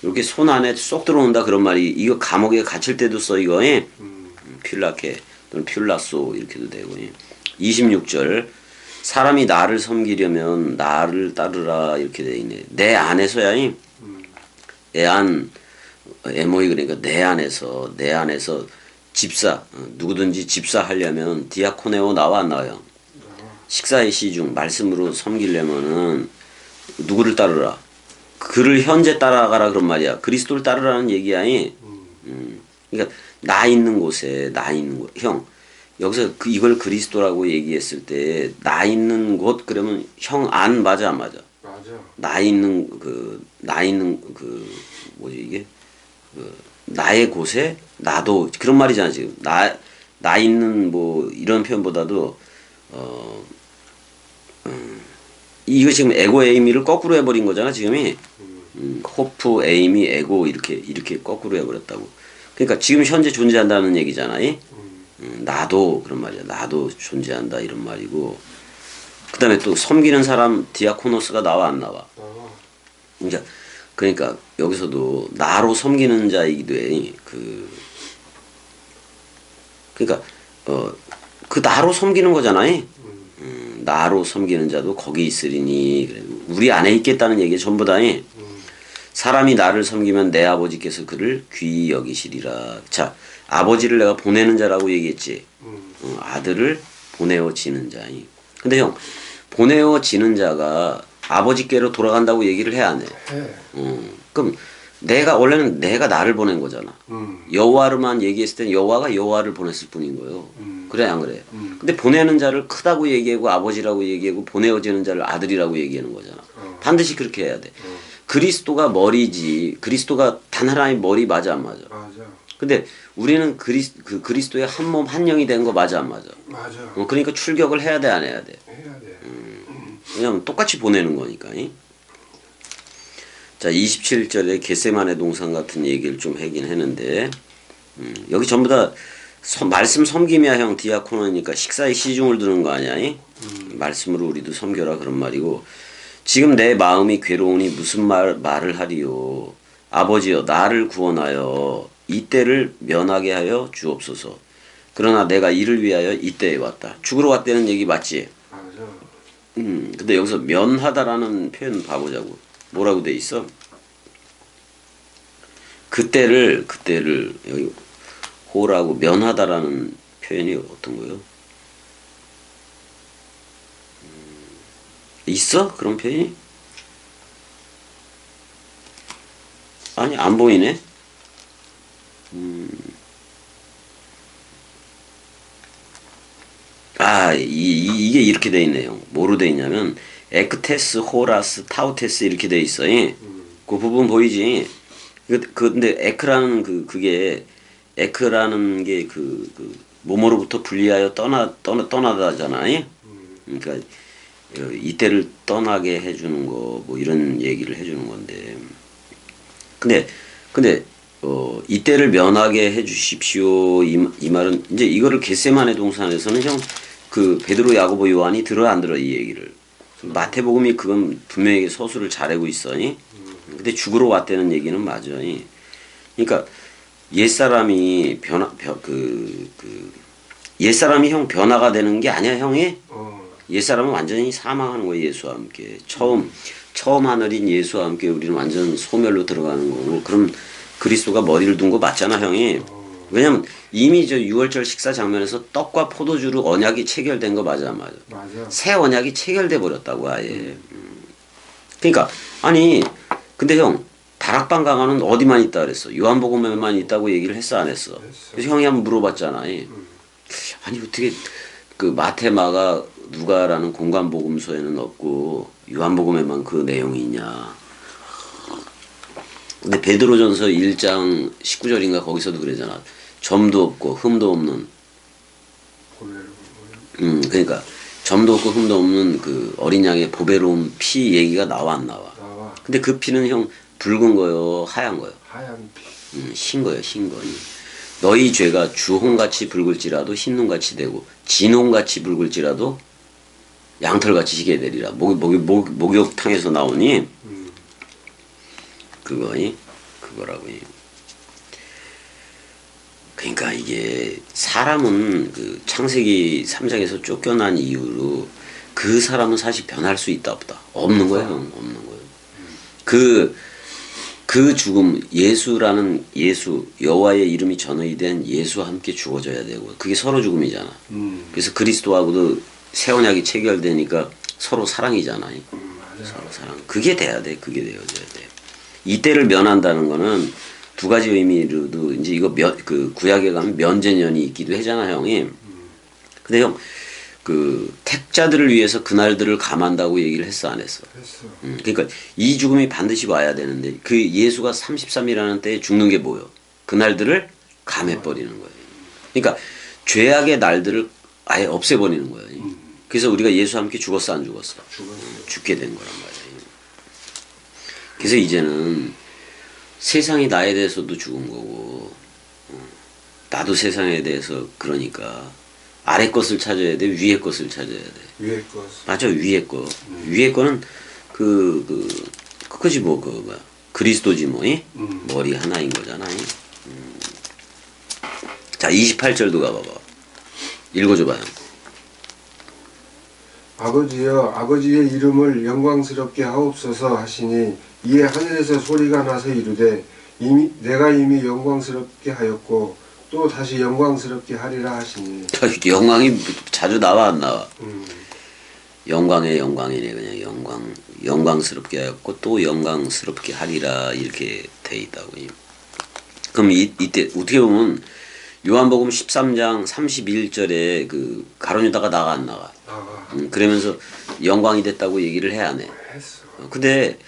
이렇게 손 안에 쏙 들어온다 그런 말이 이거 감옥에 갇힐 때도 써 이거. 퓰라케 또는 퓰라소 이렇게도 되고. 26절 사람이 나를 섬기려면 나를 따르라 이렇게 돼 있네. 내 안에서야 애안 에모이 그러니까 내 안에서 집사 누구든지 집사하려면 디아코네오 나와 안 나와요? 식사의 시중 말씀으로 섬기려면은 누구를 따르라? 그를 현재 따라가라 그런 말이야. 그리스도를 따르라는 얘기야. 그러니까 나 있는 곳에 형 여기서 이걸 그리스도라고 얘기했을 때 나 있는 곳 그러면 형 안 맞아 안 맞아? 맞아. 나 있는 뭐지 이게 나의 곳에 나도 그런 말이잖아 지금 나 있는 뭐 이런 표현보다도 이거 지금 에고 에이미를 거꾸로 해버린 거잖아 지금이. 호프 에이미 에고 이렇게 거꾸로 해버렸다고. 그러니까 지금 현재 존재한다는 얘기잖아. 나도 그런 말이야. 나도 존재한다 이런 말이고. 그다음에 또 섬기는 사람 디아코노스가 나와 안 나와? 그러니까 여기서도 나로 섬기는 자이기도 해. 그러니까 그 나로 섬기는 거잖아. 나로 섬기는 자도 거기 있으리니 그래. 우리 안에 있겠다는 얘기 전부 다. 사람이 나를 섬기면 내 아버지께서 그를 귀히 여기시리라. 자, 아버지를 내가 보내는 자라고 얘기했지. 아들을 보내어지는 자. 근데 형 보내어지는 자가 아버지께로 돌아간다고 얘기를 해야 안 해? 그럼 원래는 내가 나를 보낸 거잖아. 여호와로만 얘기했을 때는 여호와가 여호와를 보냈을 뿐인 거예요. 그래 안 그래? 근데 보내는 자를 크다고 얘기하고 아버지라고 얘기하고 보내어지는 자를 아들이라고 얘기하는 거잖아. 반드시 그렇게 해야 돼. 그리스도가 머리지. 그리스도가 단 하나의 머리 맞아 안 맞아? 맞아. 근데 우리는 그리스도의 한 몸 한 영이 된 거 맞아 안 맞아? 맞아. 그러니까 출격을 해야 돼 안 해야 돼? 해야 돼. 왜냐면 똑같이 보내는 거니까. 자 27절에 겟세마네 동산 같은 얘기를 좀 하긴 했는데 여기 전부 다 말씀 섬김이야 형. 디아코노니까 식사에 시중을 두는 거 아니야? 말씀으로 우리도 섬겨라 그런 말이고. 지금 내 마음이 괴로우니 무슨 말을 하리요. 아버지여 나를 구원하여 이때를 면하게 하여 주옵소서. 그러나 내가 이를 위하여 이때에 왔다. 죽으러 왔다는 얘기 맞지? 맞아. 근데 여기서 면하다라는 표현 봐보자고. 뭐라고 돼 있어? 그때를 여기 호라고 면하다라는 표현이 어떤 거예요? 있어? 그런 표현이? 아니 안 보이네. 이게 이렇게 돼 있네요. 뭐로 돼 있냐면 에크테스, 호라스, 타우테스 이렇게 돼 있어. 그 부분 보이지? 근데 그게 에크라는 게 뭐뭐로부터 분리하여 떠나다잖아. 그러니까 이때를 떠나게 해주는 거 뭐 이런 얘기를 해주는 건데. 근데 이때를 면하게 해주십시오 이 말은 이제 이거를 겟세마네 동산에서는 형 베드로 야고보 요한이 들어 안 들어 이 얘기를. 마태복음이 그건 분명히 서술을 잘하고 있어. 근데 죽으러 왔다는 얘기는 맞아. 그러니까 옛사람이 옛사람이 형 변화가 되는 게 아니야 형이. 옛사람은 완전히 사망하는 거예요 예수와 함께. 처음 하늘인 예수와 함께 우리는 완전 소멸로 들어가는 거고. 그럼 그리스도가 머리를 둔 거 맞잖아 형이. 왜냐면 이미 저 6월절 식사 장면에서 떡과 포도주로 언약이 체결된 거 맞아 안 맞아? 맞아. 새 언약이 체결돼 버렸다고 아예. 그러니까 아니 근데 형 다락방 강화는 어디만 있다 그랬어? 요한복음에만 있다고 얘기를 했어 안 했어? 그래서 형이 한번 물어봤잖아. 아니 어떻게 마태, 마가, 누가라는 공관복음서에는 없고 요한복음에만 그 내용이 있냐? 근데 베드로전서 1장 19절인가 거기서도 그러잖아. 점도 없고 흠도 없는. 그러니까 점도 없고 흠도 없는 그 어린 양의 보배로운 피 얘기가 나와 안 나와? 나와. 근데 그 피는 형 붉은 거요, 하얀 거요? 하얀 피. 흰 거예요, 흰 거. 너희 죄가 주홍같이 붉을지라도 흰눈같이 되고 진홍같이 붉을지라도 양털같이 희게 되리라. 목욕탕에서 나오니 그거라고. 그러니까 이게 사람은 그 창세기 3장에서 쫓겨난 이후로 그 사람은 사실 변할 수 있다 없다 없는 거예요. 없는 거예요. 그 죽음 예수라는 예수 여호와의 이름이 전의 된 예수와 함께 죽어져야 되고 그게 서로 죽음이잖아. 그래서 그리스도하고도 새 언약이 체결되니까 서로 사랑이잖아. 서로 사랑. 그게 돼야 돼. 그게 되어져야 돼. 이때를 면한다는 거는 두 가지 의미로도 이제 이거 그 구약에 가면 면제년이 있기도 하잖아, 형이. 근데 형 그 택자들을 위해서 그날들을 감한다고 얘기를 했어, 안 했어? 했어. 그러니까 이 죽음이 반드시 와야 되는데 그 예수가 33이라는 때에 죽는 게 뭐요? 그날들을 감해버리는 거예요. 그러니까 죄악의 날들을 아예 없애버리는 거예요. 그래서 우리가 예수와 함께 죽었어, 안 죽었어? 죽게 된 거란 말이에요. 그래서 이제는 세상이 나에 대해서도 죽은 거고 나도 세상에 대해서 그러니까 아래 것을 찾아야 돼, 위에 것을 찾아야 돼. 위에 것. 맞아, 위에 거. 위에 거는 그거지 뭐야 그리스도지 뭐이? 머리 하나인 거잖아. 자, 28절도 가봐봐. 읽어줘봐요. 아버지여 아버지의 이름을 영광스럽게 하옵소서 하시니 이에 하늘에서 소리가 나서 이르되 내가 이미 영광스럽게 하였고 또 다시 영광스럽게 하리라 하시니. 영광이 자주 나와 안 나와? 영광의 영광이네. 그냥 영광스럽게 하였고 또 영광스럽게 하리라 이렇게 돼 있다고. 그럼 이때 어떻게 보면 요한복음 13장 31절에 그 가룟유다가 나가 안 나가? 그러면서 영광이 됐다고 얘기를 해야 안 해? 했어. 근데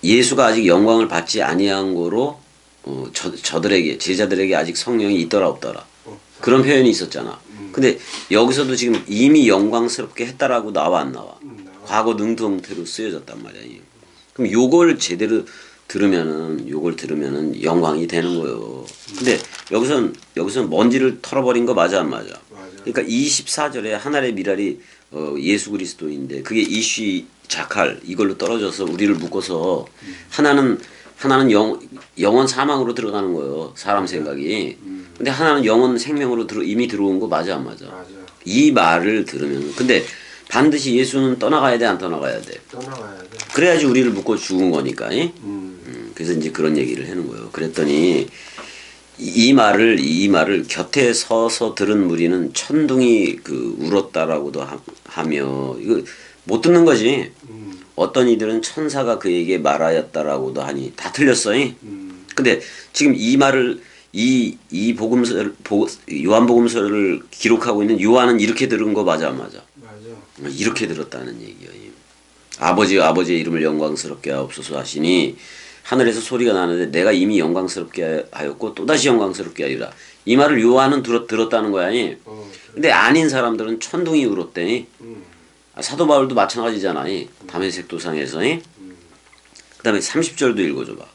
예수가 아직 영광을 받지 아니한 거로 저들에게 제자들에게 아직 성령이 있더라 없더라 그런 표현이 있었잖아. 근데 여기서도 지금 이미 영광스럽게 했다라고 나와 안 나와? 과거 능동태로 쓰여졌단 말이야. 그럼 요걸 제대로 들으면은 영광이 되는 거예요. 근데 여기선 먼지를 털어버린 거 맞아 안 맞아? 그러니까 24절에 하늘의 미랄이 예수 그리스도인데 그게 이쉬 자칼 이걸로 떨어져서 우리를 묶어서 하나는 영원 사망으로 들어가는 거예요. 사람 생각이. 근데 하나는 영원 생명으로 이미 들어온 거 맞아 안 맞아? 이 말을 들으면 근데 반드시 예수는 떠나가야 돼 안 떠나가야 돼? 떠나가야 돼. 그래야지 우리를 묶어 죽은 거니까. 그래서 이제 그런 얘기를 하는 거예요. 그랬더니 이 말을 곁에 서서 들은 무리는 천둥이 울었다라고도 하며 이거 못 듣는 거지. 어떤 이들은 천사가 그에게 말하였다라고도 하니 다 틀렸어. 근데 지금 이 말을 이 요한복음서를 기록하고 있는 요한은 이렇게 들은 거 맞아 안 맞아? 맞아. 이렇게 들었다는 얘기예요. 아버지의 이름을 영광스럽게 하옵소서 하시니 하늘에서 소리가 나는데 내가 이미 영광스럽게 하였고 또다시 영광스럽게 하리라. 이 말을 요한은 들었다는 거야. 근데 아닌 사람들은 천둥이 울었대. 사도 바울도 마찬가지잖아. 다메섹 도상에서. 그 다음에 30절도 읽어줘봐.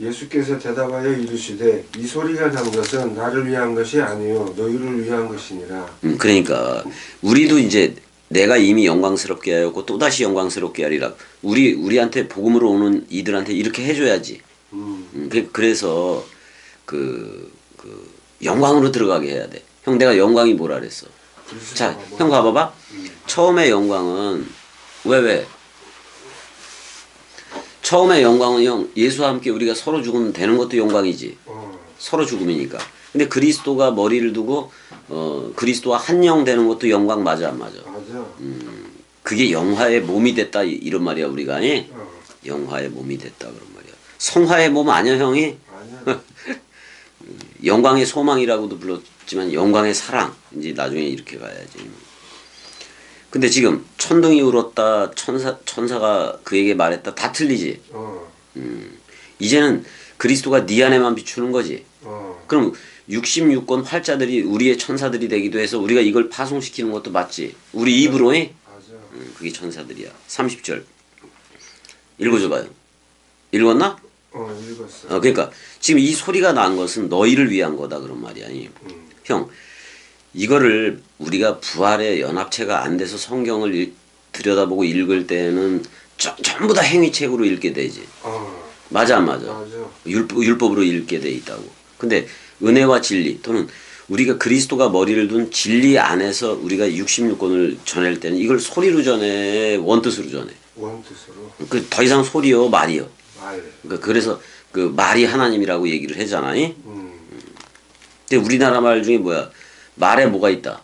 예수께서 대답하여 이르시되 이 소리가 난 것은 나를 위한 것이 아니요 너희를 위한 것이니라. 그러니까 우리도 이제 내가 이미 영광스럽게 하였고 또다시 영광스럽게 하리라. 우리한테 복음으로 오는 이들한테 이렇게 해줘야지. 그래서 영광으로 들어가게 해야 돼. 형 내가 영광이 뭐라 그랬어? 자, 형 가봐봐. 처음에 영광은 왜? 처음에 영광은 형 예수와 함께 우리가 서로 죽으면 되는 것도 영광이지. 서로 죽음이니까. 근데 그리스도가 머리를 두고 그리스도와 한 영 되는 것도 영광 맞아 안 맞아? 맞아. 그게 영화의 몸이 됐다 이런 말이야 우리가. 영화의 몸이 됐다 그런 말이야. 성화의 몸 아니야 형이? 아니야. 영광의 소망이라고도 불렀지만 영광의 사랑 이제 나중에 이렇게 가야지. 근데 지금 천둥이 울었다, 천사가 그에게 말했다, 다 틀리지. 이제는 그리스도가 네 안에만 비추는 거지. 그럼 66권 활자들이 우리의 천사들이 되기도 해서 우리가 이걸 파송시키는 것도 맞지. 우리 입으로 해. 맞아. 그게 천사들이야. 30절 읽어줘봐요. 읽었나? 읽었어. 그러니까 지금 이 소리가 난 것은 너희를 위한 거다 그런 말이야. 형, 이거를 우리가 부활의 연합체가 안 돼서 성경을 들여다보고 읽을 때는 전부 다 행위책으로 읽게 되지. 맞아 안 맞아? 맞아. 율법으로 읽게 돼 있다고. 근데 은혜와 진리 또는 우리가 그리스도가 머리를 둔 진리 안에서 우리가 66권을 전할 때는 이걸 소리로 전해, 원뜻으로 전해. 원뜻으로. 그 더 이상 소리요, 말이요. 말. 그러니까 그래서 그 말이 하나님이라고 얘기를 하잖아. 근데 우리나라 말 중에 뭐야? 말에 뭐가 있다?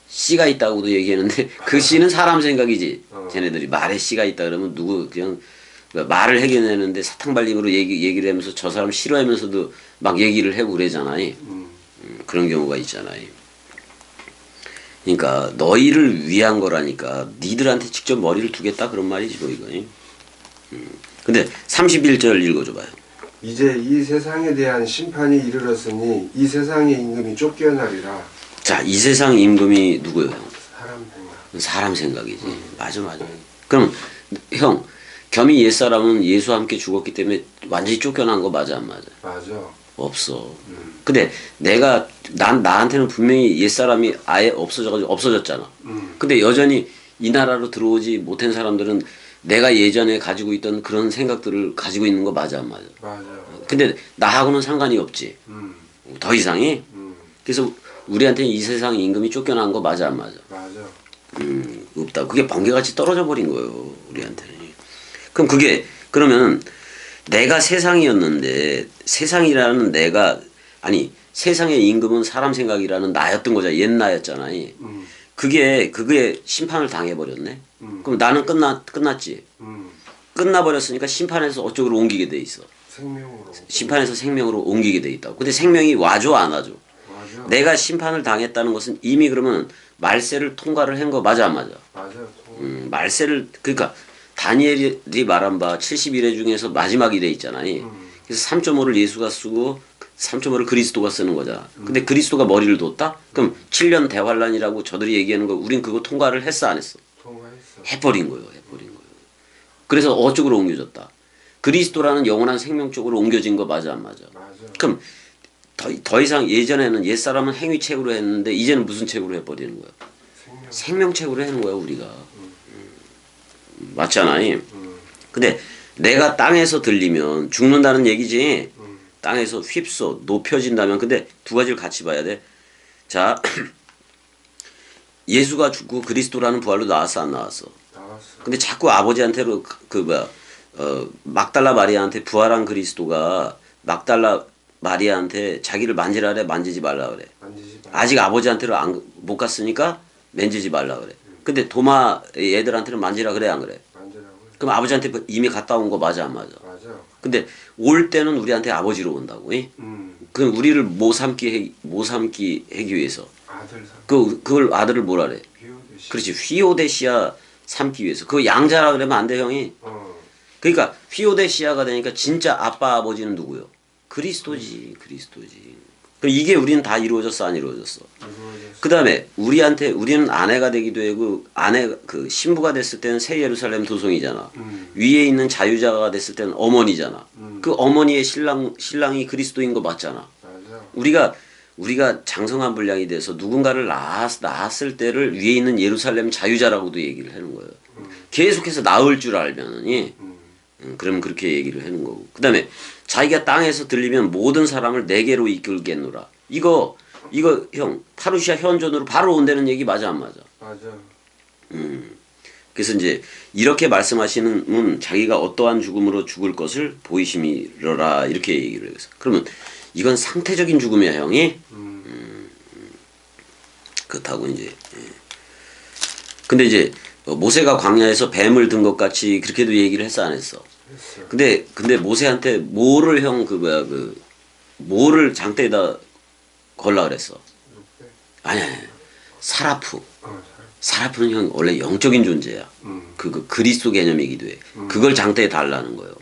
씨가 있다고도 얘기하는데 그 씨는 사람 생각이지. 쟤네들이 말에 씨가 있다 그러면 누구 그냥 말을 해결내는데 사탕발림으로 얘기를 하면서 저 사람 싫어하면서도 막 얘기를 하고 그러잖아요. 그런 경우가 있잖아요. 그러니까 너희를 위한 거라니까 니들한테 직접 머리를 두겠다 그런 말이지 뭐 이거. 근데 31절 읽어줘봐요. 이제 이 세상에 대한 심판이 이르렀으니 이 세상의 임금이 쫓겨나리라. 자, 이 세상 임금이 누구예요? 사람 생각. 사람 생각이지. 맞아. 그럼 형 겸이 옛사람은 예수와 함께 죽었기 때문에 완전히 쫓겨난 거 맞아 안 맞아? 맞아. 없어. 근데 나한테는 분명히 옛사람이 아예 없어졌잖아. 근데 여전히 이 나라로 들어오지 못한 사람들은 내가 예전에 가지고 있던 그런 생각들을 가지고 있는 거 맞아 안 맞아? 맞아. 근데 나하고는 상관이 없지. 더 이상이. 그래서 우리한테는 이 세상 임금이 쫓겨난 거 맞아 안 맞아? 맞아. 없다. 그게 번개같이 떨어져 버린 거예요. 우리한테는. 그럼 그러면 내가 세상이었는데 세상이라는 내가 아니 세상의 임금은 사람 생각이라는 나였던 거잖아. 옛 나였잖아. 그게 심판을 당해버렸네. 그럼 나는 끝났지. 끝나버렸으니까 심판에서 어쪽으로 옮기게 돼 있어. 생명으로. 심판에서 생명으로 옮기게 돼 있다고. 근데 생명이 와줘 안 와줘? 맞아. 내가 심판을 당했다는 것은 이미 그러면 말세를 통과를 한 거 맞아 안 맞아? 맞아. 말세를 그러니까 다니엘이 말한 바 71회 중에서 마지막이 돼 있잖아요. 그래서 3.5를 예수가 쓰고 3.5를 그리스도가 쓰는 거잖아. 근데 그리스도가 머리를 뒀다? 그럼 7년 대환란이라고 저들이 얘기하는 거 우린 그거 통과를 했어 안 했어? 통과했어. 해버린 거예요. 그래서 어쪽으로 옮겨졌다. 그리스도라는 영원한 생명 쪽으로 옮겨진 거 맞아 안 맞아? 맞아. 그럼 더 이상 예전에는 옛사람은 행위책으로 했는데 이제는 무슨 책으로 해버리는 거야? 생명책으로 하는 거야 우리가. 맞잖아요. 근데 내가 땅에서 들리면 죽는다는 얘기지. 땅에서 휩써 높여진다면 근데 두 가지를 같이 봐야 돼. 자, 예수가 죽고 그리스도라는 부활로 나왔어 안 나왔어? 나왔어. 근데 자꾸 아버지한테로 막달라 마리아한테 부활한 그리스도가 막달라 마리아한테 자기를 만지라 그래 만지지 말라 그래. 만지지 마. 아직 아버지한테로 못 갔으니까 만지지 말라 그래. 근데 도마 애들한테는 만지라 그래 안 그래? 만지라고. 그럼 아버지한테 이미 갔다 온 거 맞아 안 맞아? 맞아. 근데 올 때는 우리한테 아버지로 온다고. 그럼 우리를 못 삼기 하기 위해서 아들 삼. 그걸 아들을 뭐라 그래? 비오듯이. 그렇지 휘오데시아 삼기 위해서. 그거 양자라 그러면 안 돼 형이. 그러니까 휘오데시아가 되니까 진짜 아빠 아버지는 누구요? 그리스도지. 그럼 이게 우리는 다 이루어졌어 안 이루어졌어? 그 다음에 우리는 아내가 되기도 하고 그 신부가 됐을 때는 새 예루살렘 도성이잖아. 위에 있는 자유자가 됐을 때는 어머니잖아. 그 어머니의 신랑이 그리스도인 거 맞잖아. 맞아. 우리가 장성한 분량이 돼서 누군가를 낳았을 때를 위에 있는 예루살렘 자유자라고도 얘기를 하는 거예요. 계속해서 낳을 줄 알면은 그러면 그렇게 얘기를 하는 거고. 그 다음에 자기가 땅에서 들리면 모든 사람을 내게로 이끌겠노라. 이거 형 파루시아 현존으로 바로 온다는 얘기 맞아 안 맞아? 맞아. 그래서 이제 이렇게 말씀하시는 분 자기가 어떠한 죽음으로 죽을 것을 보이심이러라 이렇게 얘기를 해서 그러면 이건 상태적인 죽음이야 형이. 그렇다고 이제. 근데 이제 모세가 광야에서 뱀을 든 것 같이 그렇게도 얘기를 했어 안 했어? 했어. 근데 모세한테 뭐를 뭐를 장대에다 걸라 그랬어? 아니 사라프. 사라프는 형 원래 영적인 존재야. 그 그리스도 개념이기도 해. 그걸 장대에 달라는 거예요.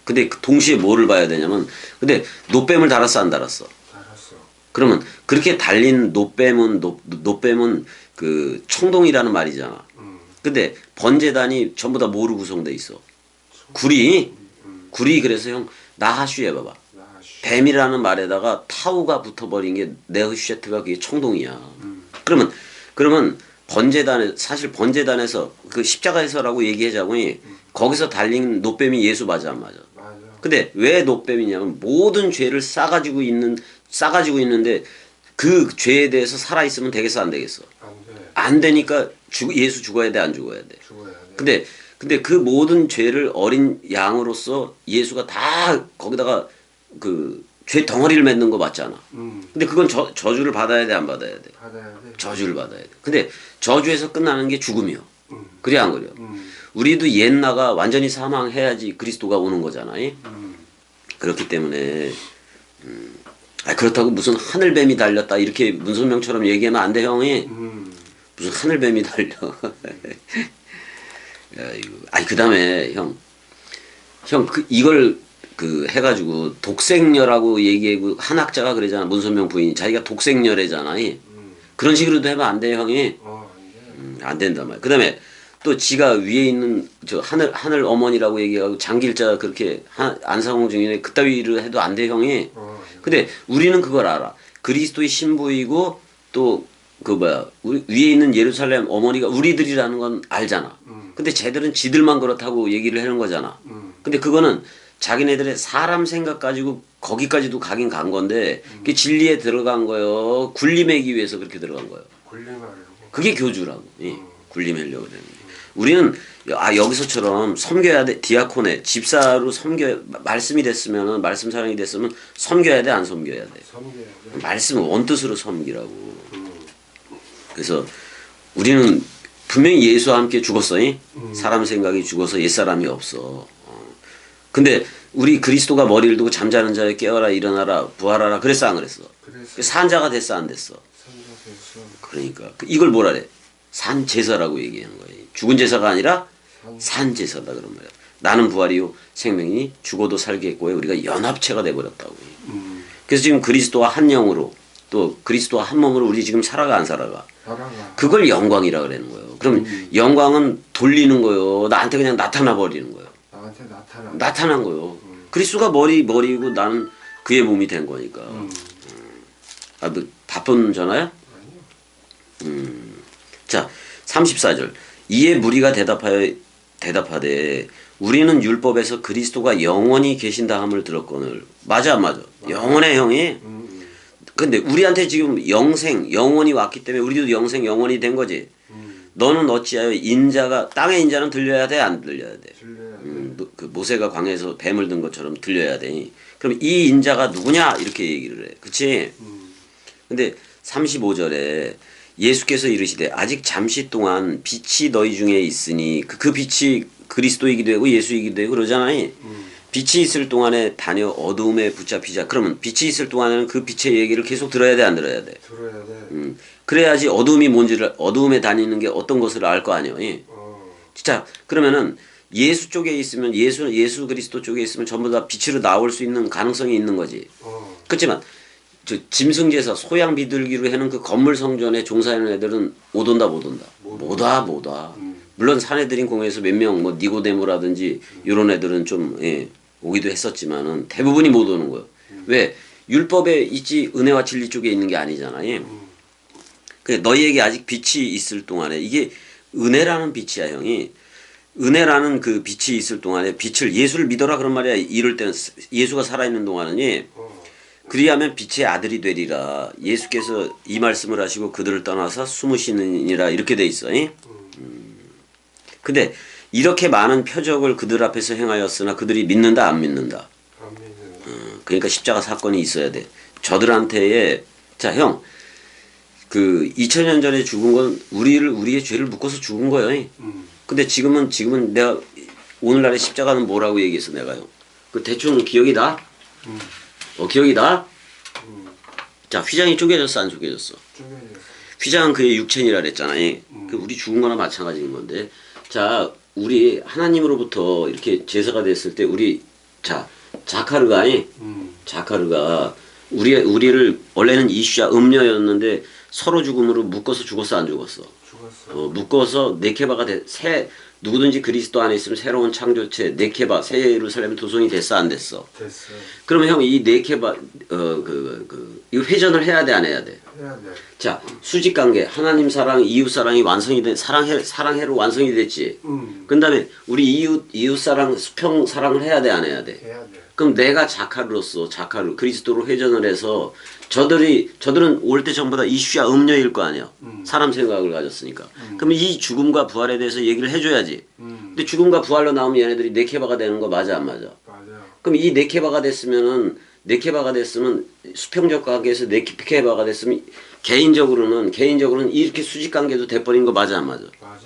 근데 동시에 뭐를 봐야 되냐면, 근데 노뱀을 달았어 안 달았어? 알았어. 그러면 그렇게 달린 노뱀은 그 청동이라는 말이잖아. 근데 번제단이 전부 다 뭐로 구성돼 있어? 구리. 그래서 형 나하슈 해봐봐. 나하슈. 뱀이라는 말에다가 타우가 붙어버린 게 네흐쉐트가 그게 청동이야. 그러면 사실 번제단에서 그 십자가에서라고 얘기하자고니 거기서 달린 노뱀이 예수 맞아 안 맞아? 맞아. 근데 왜 노뱀이냐면 모든 죄를 싸가지고 있는데 그 죄에 대해서 살아 있으면 되겠어 안 되겠어? 안 돼. 안 되니까 예수 죽어야 돼 안 죽어야 돼? 죽어야 돼. 근데 그 모든 죄를 어린 양으로서 예수가 다 거기다가 그 죄 덩어리를 맺는 거 맞잖아. 근데 그건 저주를 받아야 돼 안 받아야 돼? 받아야 돼. 저주를 받아야 돼. 근데 저주에서 끝나는 게 죽음이요. 음. 그래 안 그래요? 우리도 옛 나가 완전히 사망해야지 그리스도가 오는 거잖아요. 그렇기 때문에 그렇다고 무슨 하늘뱀이 달렸다 이렇게 문선명처럼 얘기하면 안 돼 형이. 무슨 하늘뱀이 달려. 그다음에 형 이걸 그 해가지고 독생녀라고 얘기하고 한 학자가 그러잖아. 문선명 부인이 자기가 독생녀래잖아. 그런 식으로도 하면 안 돼 형이. 안 돼. 안 된단 말이야. 그다음에 또 지가 위에 있는 저 하늘 어머니라고 얘기하고 장길자 그렇게 안상홍 증인의 그따위를 해도 안 돼 형이. 안 돼. 근데 우리는 그걸 알아. 그리스도의 신부이고 또 위에 있는 예루살렘 어머니가 우리들이라는 건 알잖아. 근데 쟤들은 지들만 그렇다고 얘기를 하는 거잖아. 근데 그거는 자기네들의 사람 생각 가지고 거기까지도 가긴 간 건데 그게 진리에 들어간 거요. 굴림하기 위해서 그렇게 들어간 거예요. 굴림하려고. 그게 교주라고. 예. 굴림하려고 그러는 거예요. 우리는 여기서처럼 섬겨야 돼. 디아코네 집사로 말씀이 됐으면 말씀 사랑이 됐으면 섬겨야 돼 안 섬겨야 돼. 섬겨야 돼. 말씀 원뜻으로 섬기라고. 그래서 우리는 분명히 예수와 함께 죽었어. 사람 생각이 죽어서 옛사람이 없어. 근데 우리 그리스도가 머리를 두고 잠자는 자여 깨어라 일어나라 부활하라 그랬어 안 그랬어? 그래서 산자가 됐어 안 됐어? 선자돼서 그러니까 이걸 뭐라 그래? 산제사라고 얘기하는 거예요. 죽은 제사가 아니라 산제사다 그런 말이야. 나는 부활이요 생명이 죽어도 살겠고요. 우리가 연합체가 돼버렸다고. 그래서 지금 그리스도와 한 영으로 또 그리스도와 한 몸으로 우리 지금 살아가 안 살아가? 살아가. 그걸 영광이라 그러는 거예요. 그럼 영광은 돌리는 거요. 나한테 그냥 나타나 버리는 거예요. 나한테 나타난 거요. 그리스도가 머리고 나는 그의 몸이 된 거니까. 뭐 바쁜 전화야? 아니요. 자, 34절. 이에 무리가 대답하되 우리는 율법에서 그리스도가 영원히 계신다 함을 들었거늘. 맞아 안 맞아? 영원해 형이. 근데 우리한테 지금 영원히 왔기 때문에 우리도 영원히 된 거지. 너는 어찌하여 땅의 인자는 들려야 돼 안 들려야 돼? 들려야 돼. 그 모세가 광야에서 뱀을 든 것처럼 들려야 돼. 그럼 이 인자가 누구냐 이렇게 얘기를 해. 그치? 근데 35절에 예수께서 이르시되 아직 잠시 동안 빛이 너희 중에 있으니 그 빛이 그리스도이기도 하고 예수이기도 하고 그러잖아요. 빛이 있을 동안에 다녀 어두움에 붙잡히자. 그러면 빛이 있을 동안에는 그 빛의 얘기를 계속 들어야 돼 안 들어야 돼? 들어야 돼. 그래야지 어두움이 뭔지를 어두움에 다니는 게 어떤 것을 알 거 아니에요. 진짜 그러면은 예수 쪽에 있으면 예수 그리스도 쪽에 있으면 전부 다 빛으로 나올 수 있는 가능성이 있는 거지. 그렇지만 저 짐승제사 소양 비둘기로 해는 그 건물 성전에 종사하는 애들은 못 온다. 못 와. 물론 사내들인 공회에서 몇 명 뭐 니고데모라든지 이런 애들은 좀 오기도 했었지만은 대부분이 못 오는 거예요. 왜? 율법에 있지 은혜와 진리 쪽에 있는 게 아니잖아요. 그래 너희에게 아직 빛이 있을 동안에 이게 은혜라는 빛이야 형이. 은혜라는 그 빛이 있을 동안에 빛을 예수를 믿어라 그런 말이야. 이럴 때는 예수가 살아있는 동안은 그리하면 빛의 아들이 되리라. 예수께서 이 말씀을 하시고 그들을 떠나서 숨으시느니라 이렇게 돼 있어. 근데 이렇게 많은 표적을 그들 앞에서 행하였으나 그들이 믿는다 안 믿는다? 안 믿는다. 그러니까 십자가 사건이 있어야 돼. 저들한테의 자 형 그 2000년 전에 죽은 건 우리의 죄를 묶어서 죽은 거예요. 근데 지금은 내가 오늘날의 십자가는 뭐라고 얘기했어 내가요. 그 대충 기억이 나? 기억이 나? 자 휘장이 쪼개졌어 안 쪼개졌어? 쪼개졌어. 휘장은 그의 육체니라 그랬잖아요. 그 우리 죽은 거나 마찬가지인 건데, 자, 우리 하나님으로부터 이렇게 제사가 됐을 때 우리 자 자카르가 우리를 원래는 이슈야 음녀였는데 서로 죽음으로 묶어서 죽었어 안 죽었어? 죽었어. 묶어서 네케바가 누구든지 그리스도 안에 있으면 새로운 창조체 네케바 새 예루살렘 도성이 됐어 안 됐어? 됐어. 그러면 형 이 네케바 이거 회전을 해야 돼 안 해야 돼? 해야 돼. 자 수직 관계 하나님 사랑 이웃 사랑이 완성이 된 사랑해로 완성이 됐지. 그 다음에 우리 이웃 사랑 수평 사랑을 해야 돼 안 해야 돼? 해야 돼. 그럼 내가 자카르로서 그리스도로 회전을 해서 저들은 올 때 전부 다 이슈야 음녀일 거 아니야. 사람 생각을 가졌으니까. 그럼 이 죽음과 부활에 대해서 얘기를 해줘야지. 근데 죽음과 부활로 나오면 얘네들이 네케바가 되는 거 맞아 안 맞아? 맞아. 그럼 이 네케바가 됐으면 수평적 관계에서 네케바가 됐으면 개인적으로는 이렇게 수직 관계도 돼버린 거 맞아 안 맞아? 맞아.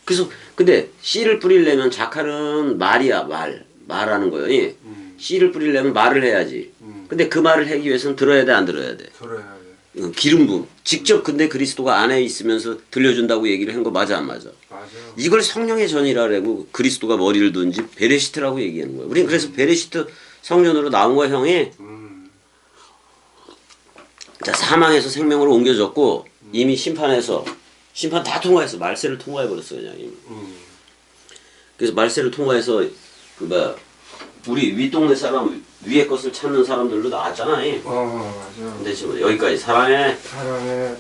그래서 근데 씨를 뿌리려면 자칼은 말이야 말하는 거예요. 예? 씨를 뿌리려면 말을 해야지. 근데 그 말을 하기 위해서는 들어야 돼 안 들어야 돼? 들어야 돼. 기름 부음. 직접 근데 그리스도가 안에 있으면서 들려준다고 얘기를 한 거 맞아 안 맞아? 맞아. 이걸 성령의 전이라고 그리스도가 머리를 둔지 베레시트라고 얘기하는 거야. 우리는 그래서 베레시트 성전으로 나온 거야 형이. 자 사망에서 생명으로 옮겨졌고 이미 심판 다 통과했어. 말세를 통과해버렸어 그냥 이미. 그래서 말세를 통과해서 우리 윗동네 사람 위에 것을 찾는 사람들로 나왔잖아. 맞아. 근데 지금 여기까지 사랑해. 사랑해. 은혜.